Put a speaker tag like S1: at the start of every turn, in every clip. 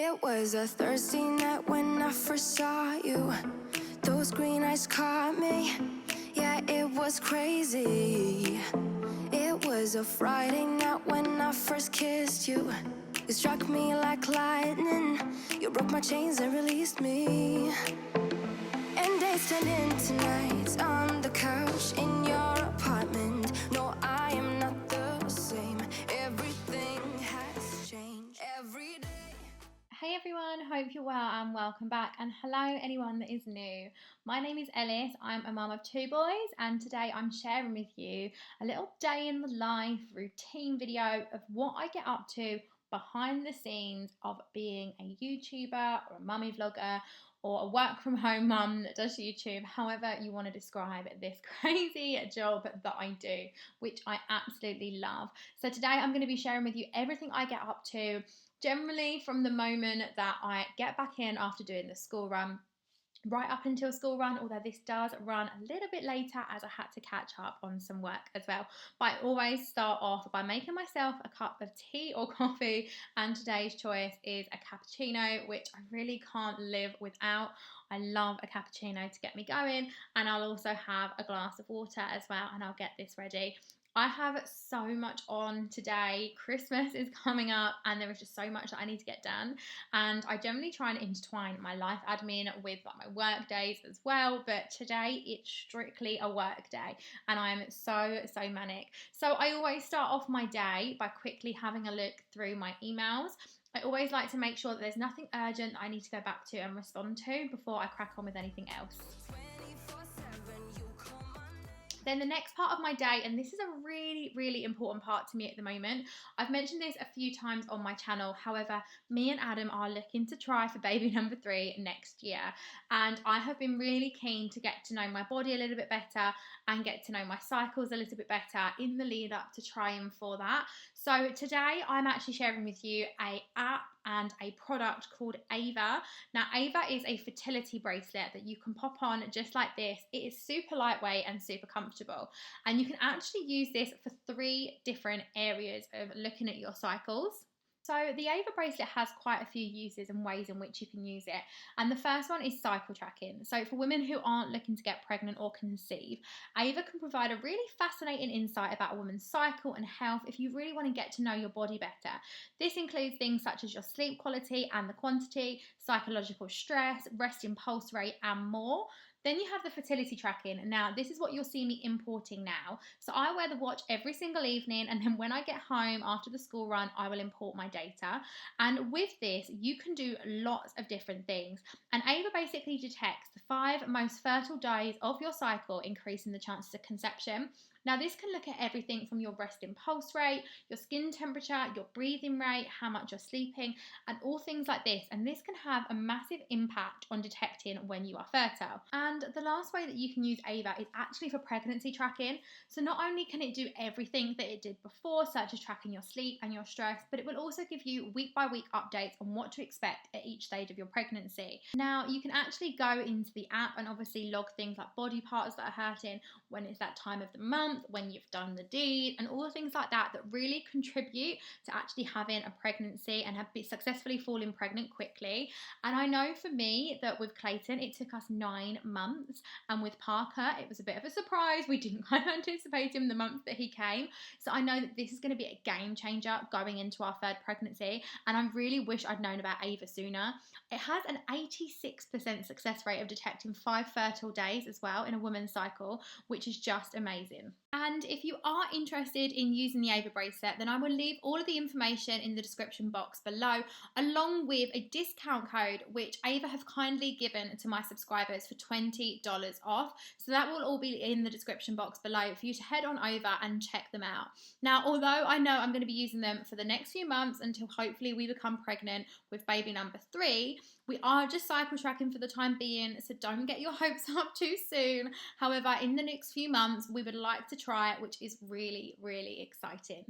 S1: It was a Thursday night when I first saw you. Those green eyes caught me. Yeah, it was crazy. It was a Friday night when I first kissed you. You struck me like lightning. You broke my chains and released me. And days turned into nights on the couch in your apartment. No, I am not the same. Everything has changed every day.
S2: Hey everyone, hope you're well and welcome back, and hello anyone that is new. My name is Ellis, I'm a mum of two boys, and today I'm sharing with you a little day in the life routine video of what I get up to behind the scenes of being a YouTuber or a mummy vlogger or a work from home mum that does YouTube, however you want to describe this crazy job that I do, which I absolutely love. So today I'm going to be sharing with you everything I get up to, generally from the moment that I get back in after doing the school run, right up until school run, although this does run a little bit later as I had to catch up on some work as well. But I always start off by making myself a cup of tea or coffee, and today's choice is a cappuccino, which I really can't live without. I love a cappuccino to get me going, and I'll also have a glass of water as well, and I'll get this ready. I have so much on today. Christmas is coming up and there is just so much that I need to get done, and I generally try and intertwine my life admin with my work days as well, but today it's strictly a work day and I'm so manic. So I always start off my day by quickly having a look through my emails. I always like to make sure that there's nothing urgent that I need to go back to and respond to before I crack on with anything else. Then the next part of my day, and this is a really important part to me at the moment. I've mentioned this a few times on my channel. However, me and Adam are looking to try for baby number 3 next year. And I have been really keen to get to know my body a little bit better and get to know my cycles a little bit better in the lead up to trying for that. So today I'm actually sharing with you an app and a product called Ava. Now Ava is a fertility bracelet that you can pop on just like this. It is super lightweight and super comfortable, and you can actually use this for 3 different areas of looking at your cycles. So the Ava bracelet has quite a few uses and ways in which you can use it. And the first one is cycle tracking. So for women who aren't looking to get pregnant or conceive, Ava can provide a really fascinating insight about a woman's cycle and health if you really want to get to know your body better. This includes things such as your sleep quality and the quantity, psychological stress, resting pulse rate, and more. Then you have the fertility tracking. Now, this is what you'll see me importing now. So I wear the watch every single evening, and then when I get home after the school run, I will import my data. And with this, you can do lots of different things. And Ava basically detects the 5 most fertile days of your cycle, increasing the chances of conception. Now, this can look at everything from your resting pulse rate, your skin temperature, your breathing rate, how much you're sleeping, and all things like this. And this can have a massive impact on detecting when you are fertile. And the last way that you can use Ava is actually for pregnancy tracking. So not only can it do everything that it did before, such as tracking your sleep and your stress, but it will also give you week by week updates on what to expect at each stage of your pregnancy. Now, you can actually go into the app and obviously log things like body parts that are hurting, when it's that time of the month, when you've done the deed, and all the things like that that really contribute to actually having a pregnancy and have been successfully falling pregnant quickly. And I know for me that with Clayton it took us 9 months, and with Parker it was a bit of a surprise. We didn't kind of anticipate him the month that he came. So I know that this is going to be a game changer going into our 3rd pregnancy, and I really wish I'd known about Ava sooner. It has an 86% success rate of detecting 5 fertile days as well in a woman's cycle, which is just amazing. And if you are interested in using the Ava bracelet, then I will leave all of the information in the description box below, along with a discount code which Ava have kindly given to my subscribers for $20 off. So that will all be in the description box below for you to head on over and check them out. Now, although I know I'm going to be using them for the next few months until hopefully we become pregnant with baby number 3, we are just cycle tracking for the time being, so don't get your hopes up too soon. However, in the next few months, we would like to try it, which is really exciting.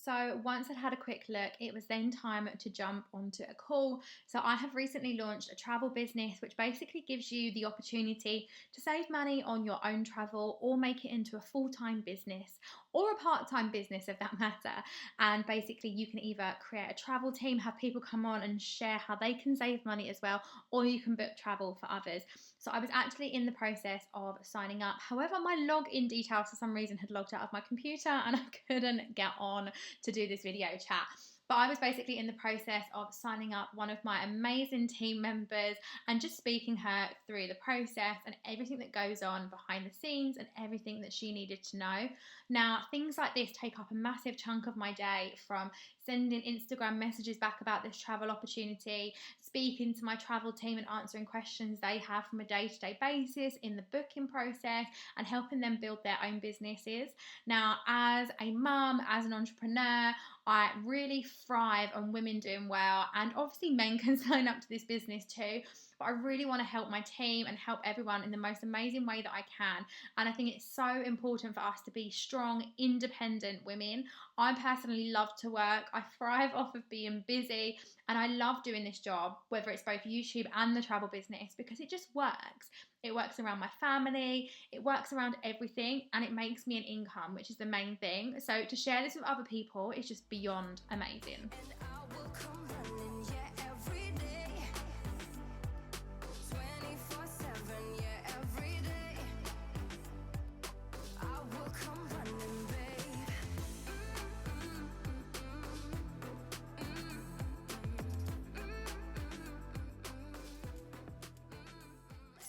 S2: So once I'd had a quick look, it was then time to jump onto a call. So I have recently launched a travel business, which basically gives you the opportunity to save money on your own travel or make it into a full-time business or a part-time business if that matter. And basically you can either create a travel team, have people come on and share how they can save money as well, or you can book travel for others. So I was actually in the process of signing up. However, my login details for some reason had logged out of my computer and I couldn't get on to do this video chat. But I was basically in the process of signing up one of my amazing team members and just speaking her through the process and everything that goes on behind the scenes and everything that she needed to know. Now, things like this take up a massive chunk of my day, from sending Instagram messages back about this travel opportunity, speaking to my travel team and answering questions they have from a day-to-day basis in the booking process and helping them build their own businesses. Now, as a mum, as an entrepreneur, I really thrive on women doing well, and obviously men can sign up to this business too, but I really want to help my team and help everyone in the most amazing way that I can. And I think it's so important for us to be strong, independent women. I personally love to work. I thrive off of being busy, and I love doing this job, whether it's both YouTube and the travel business, because it just works. It works around my family, it works around everything, and it makes me an income, which is the main thing. So to share this with other people is just beyond amazing.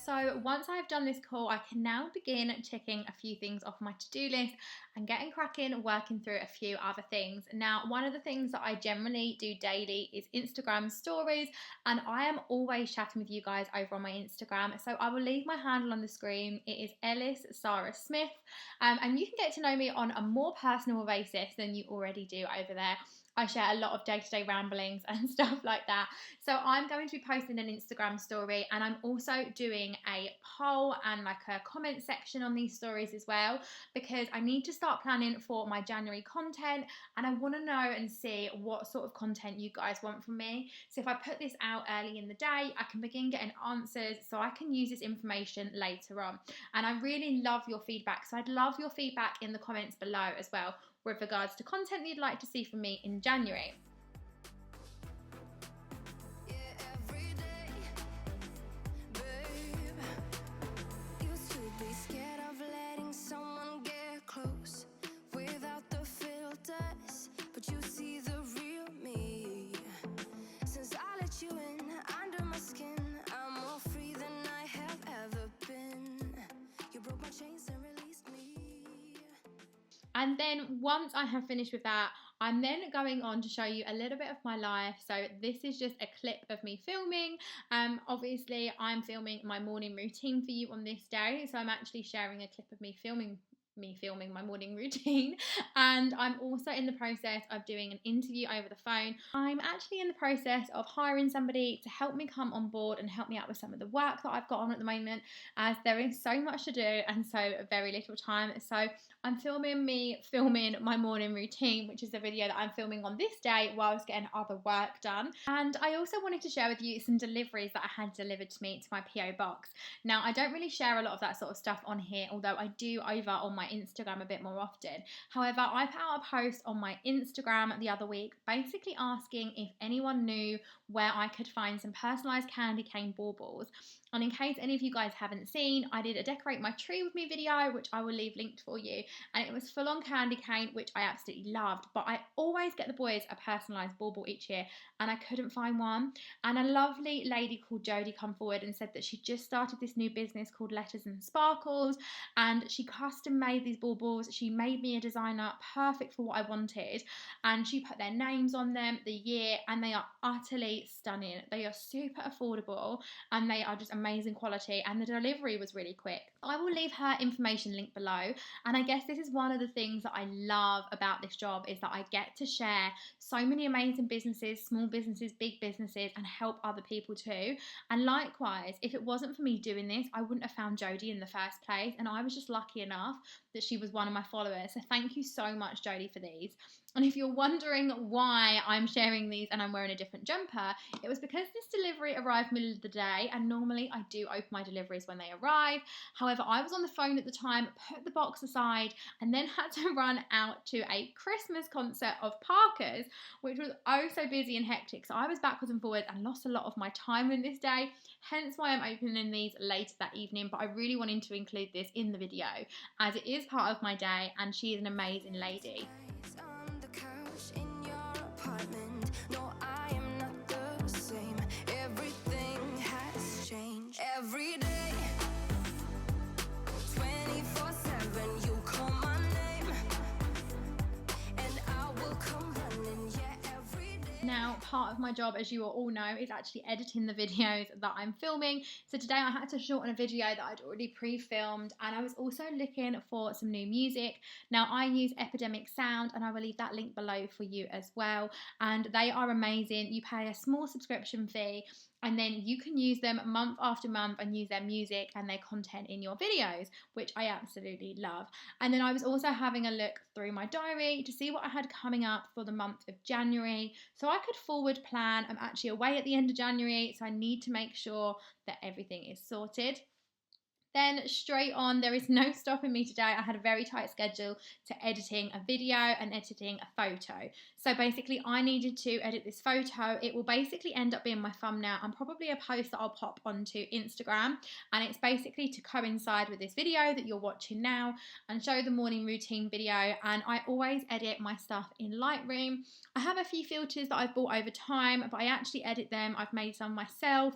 S2: So once I've done this call, I can now begin ticking a few things off my to-do list and getting cracking, working through a few other things. Now, one of the things that I generally do daily is Instagram stories, and I am always chatting with you guys over on my Instagram. So I will leave my handle on the screen. It is Ellis Sara Smith, and you can get to know me on a more personal basis than you already do over there. I share a lot of day-to-day ramblings and stuff like that. So I'm going to be posting an Instagram story, and I'm also doing a poll and like a comment section on these stories as well, because I need to start planning for my January content, and I want to know and see what sort of content you guys want from me. So if I put this out early in the day, I can begin getting answers so I can use this information later on. And I really love your feedback. So I'd love your feedback in the comments below as well, with regards to content you'd like to see from me in January. And then once I have finished with that, I'm then going on to show you a little bit of my life. So this is just a clip of me filming. Obviously, I'm filming my morning routine for you on this day. So I'm actually sharing a clip of me filming my morning routine, and I'm also in the process of doing an interview over the phone. I'm actually in the process of hiring somebody to help me come on board and help me out with some of the work that I've got on at the moment, as there is so much to do and so very little time. So I'm filming my morning routine, which is a video that I'm filming on this day whilst getting other work done. And I also wanted to share with you some deliveries that I had delivered to me to my PO box. Now, I don't really share a lot of that sort of stuff on here, although I do over on my Instagram a bit more often. However, I put out a post on my Instagram the other week basically asking if anyone knew where I could find some personalised candy cane baubles. And in case any of you guys haven't seen, I did a decorate my tree with me video, which I will leave linked for you, and it was full on candy cane, which I absolutely loved. But I always get the boys a personalised bauble each year, and I couldn't find one. And a lovely lady called Jodie come forward and said that she just started this new business called Letters and Sparkles, and she custom made these baubles. She made me a designer perfect for what I wanted, and she put their names on them, the year, and they are utterly stunning. They are super affordable, and they are just amazing quality, and the delivery was really quick. I will leave her information linked below, and I guess this is one of the things that I love about this job, is that I get to share so many amazing businesses, small businesses, big businesses, and help other people too. And likewise, if it wasn't for me doing this, I wouldn't have found Jodie in the first place, and I was just lucky enough that she was one of my followers. So thank you so much, Jodie, for these. And if you're wondering why I'm sharing these and I'm wearing a different jumper, it was because this delivery arrived middle of the day, and normally I do open my deliveries when they arrive. However, I was on the phone at the time, put the box aside, and then had to run out to a Christmas concert of Parker's, which was oh so busy and hectic. So I was backwards and forwards and lost a lot of my time in this day, hence why I'm opening these later that evening. But I really wanted to include this in the video as it is part of my day, and she is an amazing lady.
S1: Every day, 24/7, you call my name, and I will come running, yeah, every day.
S2: Now, part of my job, as you all know, is actually editing the videos that I'm filming. So today I had to shorten a video that I'd already pre-filmed, and I was also looking for some new music. Now, I use Epidemic Sound, and I will leave that link below for you as well. And they are amazing. You pay a small subscription fee, and then you can use them month after month and use their music and their content in your videos, which I absolutely love. And then I was also having a look through my diary to see what I had coming up for the month of January, so I could forward plan. I'm actually away at the end of January, so I need to make sure that everything is sorted. Then straight on, there is no stopping me today. I had a very tight schedule to editing a video and editing a photo. So basically I needed to edit this photo. It will basically end up being my thumbnail and probably a post that I'll pop onto Instagram. And it's basically to coincide with this video that you're watching now and show the morning routine video. And I always edit my stuff in Lightroom. I have a few filters that I've bought over time, but I actually edit them. I've made some myself.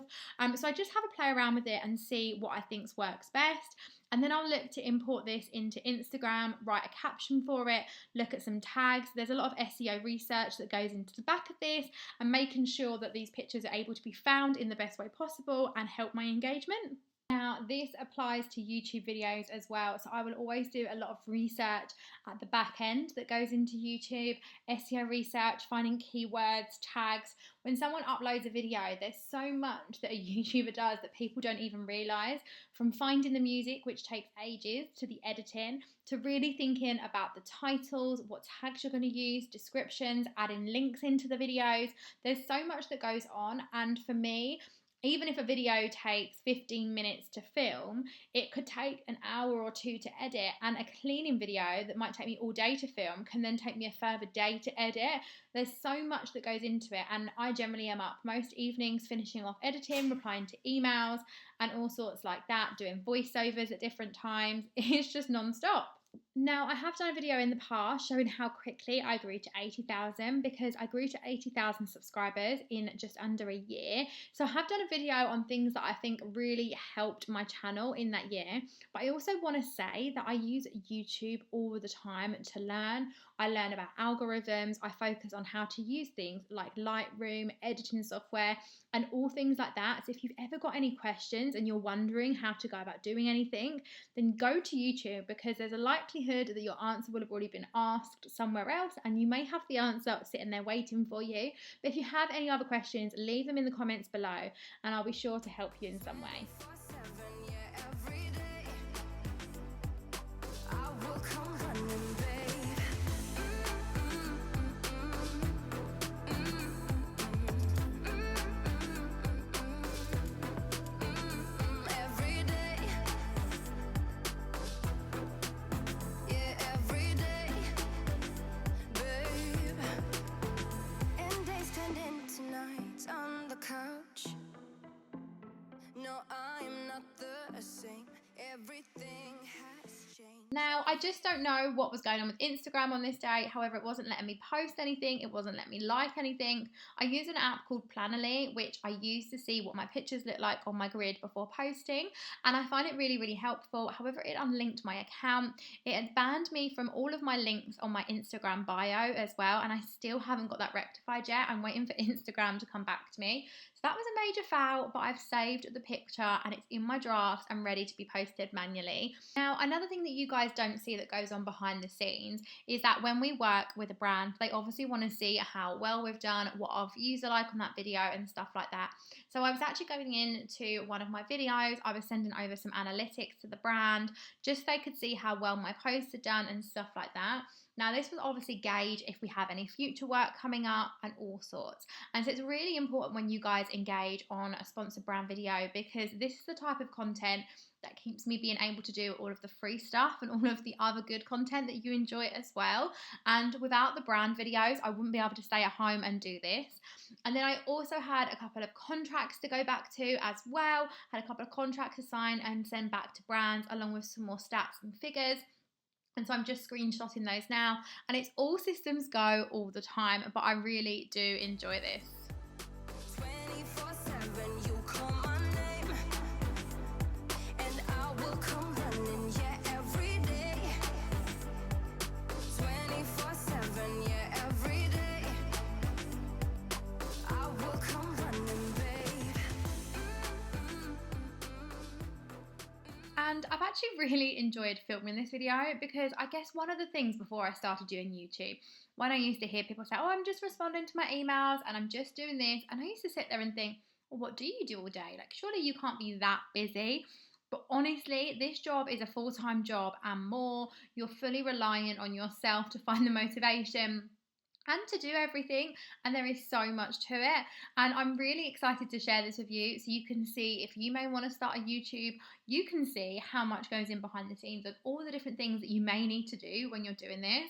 S2: So I just have a play around with it and see what I think works best. And then I'll look to import this into Instagram, write a caption for it, look at some tags. There's a lot of SEO research that goes into the back of this, and making sure that these pictures are able to be found in the best way possible and help my engagement. Now, this applies to YouTube videos as well, so I will always do a lot of research at the back end that goes into YouTube, SEO research, finding keywords, tags. When someone uploads a video, there's so much that a YouTuber does that people don't even realise, from finding the music, which takes ages, to the editing, to really thinking about the titles, what tags you're going to use, descriptions, adding links into the videos. There's so much that goes on, and for me, even if a video takes 15 minutes to film, it could take an hour or two to edit, and a cleaning video that might take me all day to film can then take me a further day to edit. There's so much that goes into it, and I generally am up most evenings finishing off editing, replying to emails, and all sorts like that, doing voiceovers at different times. It's just non-stop. Now, I have done a video in the past showing how quickly I grew to 80,000, because I grew to 80,000 subscribers in just under a year. So I have done a video on things that I think really helped my channel in that year. But I also want to say that I use YouTube all the time to learn. I learn about algorithms. I focus on how to use things like Lightroom, editing software, and all things like that. So if you've ever got any questions and you're wondering how to go about doing anything, then go to YouTube, because there's a likelihood that your answer will have already been asked somewhere else, and you may have the answer sitting there waiting for you. But if you have any other questions, leave them in the comments below, and I'll be sure to help you in some way. Now, Now, I just don't know what was going on with Instagram on this day. However, it wasn't letting me post anything. It wasn't letting me like anything. I use an app called Planoly, which I use to see what my pictures look like on my grid before posting. And I find it really, really helpful. However, it unlinked my account. It had banned me from all of my links on my Instagram bio as well. And I still haven't got that rectified yet. I'm waiting for Instagram to come back to me. So that was a major foul, but I've saved the picture and it's in my drafts and ready to be posted manually. Now, another thing that you guys don't see that goes on behind the scenes is that when we work with a brand, they obviously want to see how well we've done, what our views are like on that video and stuff like that. So I was actually going into one of my videos, I was sending over some analytics to the brand just so they could see how well my posts had done and stuff like that. Now, this will obviously gauge if we have any future work coming up and all sorts. And so it's really important when you guys engage on a sponsored brand video, because this is the type of content that keeps me being able to do all of the free stuff and all of the other good content that you enjoy as well. And without the brand videos, I wouldn't be able to stay at home and do this. And then I also had a couple of contracts to go back to as well, had a couple of contracts to sign and send back to brands, along with some more stats and figures. And so I'm just screenshotting those now, and it's all systems go all the time, but I really do enjoy this.
S1: 24/7, you call my name, and I will come running, yeah, every day. 24/7, yeah, every day. I will come running, babe.
S2: And I've actually really enjoyed filming this video, because I guess one of the things before I started doing YouTube, when I used to hear people say, oh, I'm just responding to my emails and I'm just doing this, and I used to sit there and think, well, what do you do all day? Like, surely you can't be that busy. But honestly, this job is a full-time job and more. You're fully reliant on yourself to find the motivation and to do everything, and there is so much to it. And I'm really excited to share this with you, so you can see, if you may want to start a YouTube, you can see how much goes in behind the scenes and all the different things that you may need to do when you're doing this.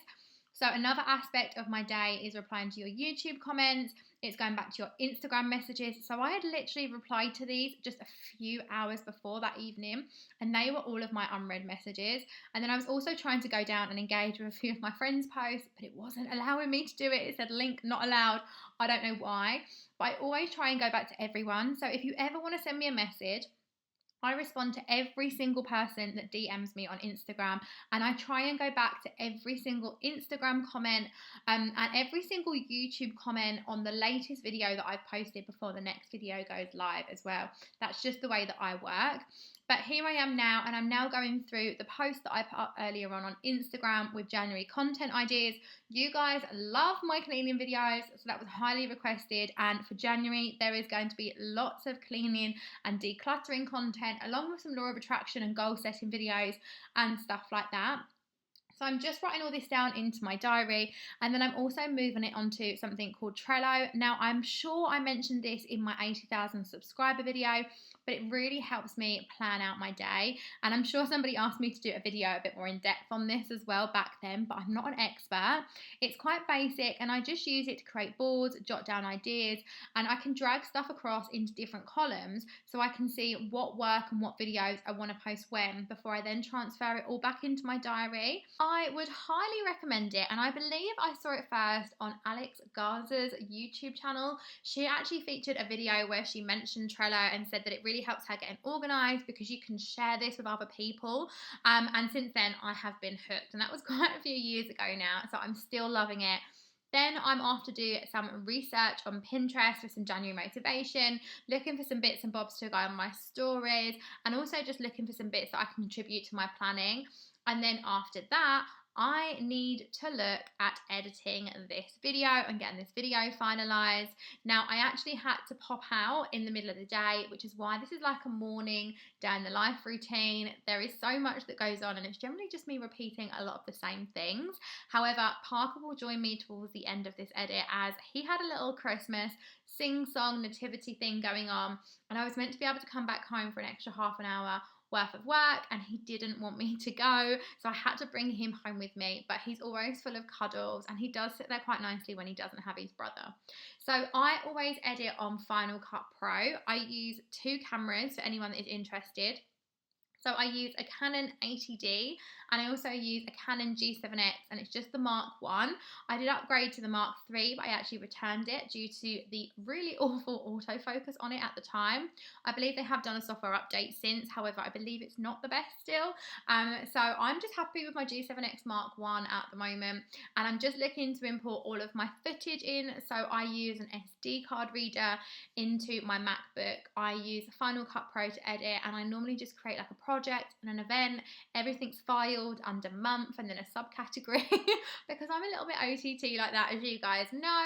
S2: So another aspect of my day is replying to your YouTube comments. It's going back to your Instagram messages. So I had literally replied to these just a few hours before that evening, and they were all of my unread messages. And then I was also trying to go down and engage with a few of my friends' posts, but it wasn't allowing me to do it. It said link not allowed. I don't know why, but I always try and go back to everyone. So if you ever want to send me a message, I respond to every single person that DMs me on Instagram, and I try and go back to every single Instagram comment and every single YouTube comment on the latest video that I've posted before the next video goes live as well. That's just the way that I work. But here I am now, and I'm now going through the post that I put up earlier on Instagram with January content ideas. You guys love my cleaning videos, so that was highly requested. And for January, there is going to be lots of cleaning and decluttering content, along with some law of attraction and goal setting videos and stuff like that. So I'm just writing all this down into my diary, and then I'm also moving it onto something called Trello. Now, I'm sure I mentioned this in my 80,000 subscriber video, but it really helps me plan out my day. And I'm sure somebody asked me to do a video a bit more in depth on this as well back then, but I'm not an expert. It's quite basic, and I just use it to create boards, jot down ideas, and I can drag stuff across into different columns so I can see what work and what videos I want to post when, before I then transfer it all back into my diary. I would highly recommend it, and I believe I saw it first on Alex Garza's YouTube channel. She actually featured a video where she mentioned Trello and said that it really helps her getting organised, because you can share this with other people. And since then, I have been hooked, and that was quite a few years ago now, so I'm still loving it. Then I'm off to do some research on Pinterest for some January motivation, looking for some bits and bobs to go on my stories, and also just looking for some bits that I can contribute to my planning. And then after that, I need to look at editing this video and getting this video finalized. Now, I actually had to pop out in the middle of the day, which is why this is like a morning day in the life routine. There is so much that goes on, and it's generally just me repeating a lot of the same things. However, Parker will join me towards the end of this edit, as he had a little Christmas sing-song nativity thing going on, and I was meant to be able to come back home for an extra half an hour worth of work, and he didn't want me to go, so I had to bring him home with me. But he's always full of cuddles, and he does sit there quite nicely when he doesn't have his brother. So I always edit on Final Cut Pro. I use 2 cameras for anyone that is interested. So I use a Canon 80D and I also use a Canon G7X, and it's just the Mark 1. I did upgrade to the Mark 3, but I actually returned it due to the really awful autofocus on it at the time. I believe they have done a software update since, however, I believe it's not the best still. So I'm just happy with my G7X Mark 1 at the moment, and I'm just looking to import all of my footage in. So I use an SD card reader into my MacBook. I use Final Cut Pro to edit, and I normally just create like a project and an event. Everything's filed under month and then a subcategory because I'm a little bit OTT like that, as you guys know.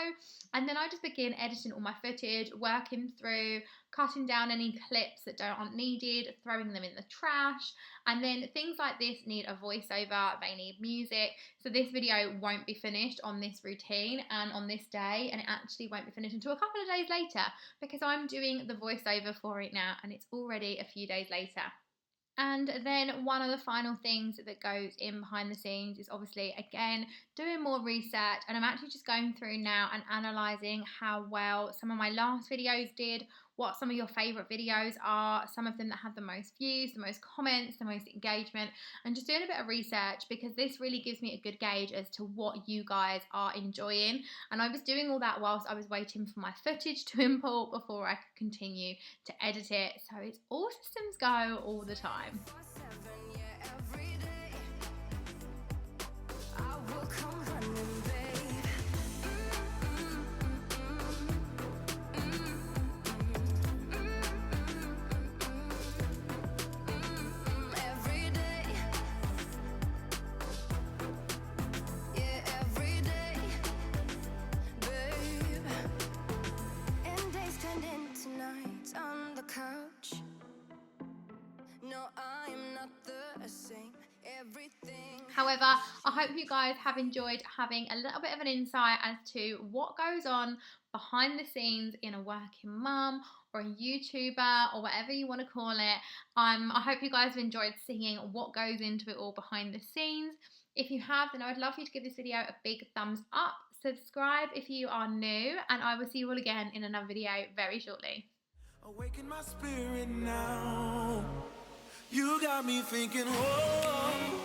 S2: And then I just begin editing all my footage, working through, cutting down any clips that aren't needed, throwing them in the trash. And then things like this need a voiceover, they need music. So this video won't be finished on this routine and on this day, and it actually won't be finished until a couple of days later because I'm doing the voiceover for it now and it's already a few days later. And then one of the final things that goes in behind the scenes is obviously, again, doing more research. And I'm actually just going through now and analysing how well some of my last videos did, what some of your favourite videos are, some of them that have the most views, the most comments, the most engagement, and just doing a bit of research because this really gives me a good gauge as to what you guys are enjoying. And I was doing all that whilst I was waiting for my footage to import before I could continue to edit it. So it's all systems go all the time. However, I hope you guys have enjoyed having a little bit of an insight as to what goes on behind the scenes in a working mum or a YouTuber or whatever you want to call it. I hope you guys have enjoyed seeing what goes into it all behind the scenes. If you have, then I would love you to give this video a big thumbs up. Subscribe if you are new, and I will see you all again in another video very shortly.
S3: Awaken my spirit now. You got me thinking, whoa.